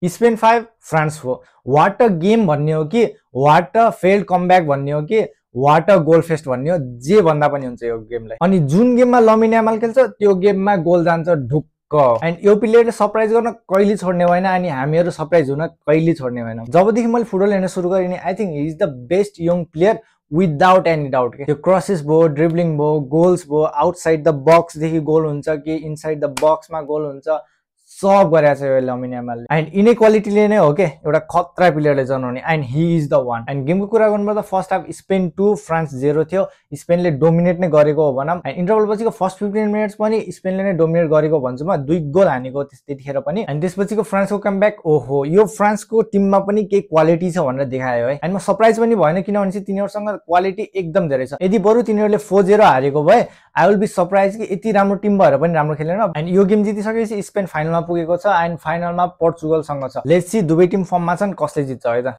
Spain 5 France 4 what a game भन्ने हो कि वाट अ फेल्ड कमब्याक भन्ने हो कि वाट अ गोल फेस्ट भन्ने हो, जे भन्दा पनि हुन्छ यो गेमलाई। अनि जुन गेममा लमिन यामाल खेल्छ त्यो गेममा गोल जान्छ ढुक्क। एन्ड यो प्लेयरले सरप्राइज गर्न कहिले छोड्ने भएन अनि हामीहरू सरप्राइज हुन कहिले छोड्ने भएन। जबदेखि मैले फुटबल हेर्न सुरु गरेँ नि I think he is the best young player without any doubt के। त्यो क्रसेस भयो, ड्रिब्लिङ भयो, गोल्स भयो, आउटसाइड द बक्सदेखि गोल हुन्छ कि इनसाइड द बक्समा गोल हुन्छ, सब गरेको छ यो लमिन यामालले। एन्ड इनइक्वालिटीले नै हो के एउटा खतरा प्लेयरले जनाउने, and he is the one. And गेमको कुरा गर्नुपर्दा फर्स्ट हाफ स्पेन 2 फ्रान्स 0 थियो। स्पेनले डोमिनेट नै गरेको हो भनौँ। एन्ड इन्टरभल पछिको फर्स्ट 15 मिनट्स पनि स्पेनले नै डोमिनेट गरेको भन्छु म, 2 गोल हानेको त्यतिखेर पनि। एन्ड त्यसपछिको फ्रान्सको कमब्याक, ओहो यो फ्रान्सको टिममा पनि केही क्वालिटी छ भनेर देखायो है। एन्ड म सरप्राइज पनि भएन किनभने चाहिँ तिनीहरूसँग क्वालिटी एकदम धेरै छ। यदि बरु तिनीहरूले 4-0 हारेको भए आई विल बी सरप्राइज कि यति राम्रो टिम भएर पनि राम्रो खेलेन। एन्ड यो गेम जितिसकेपछि स्पेन फाइनलमा पुगेको छ एन्ड फाइनलमा पोर्चुगलसँग छ। लेट्स सी दुवै टिम फर्ममा छन्, कसले जित्छ है त।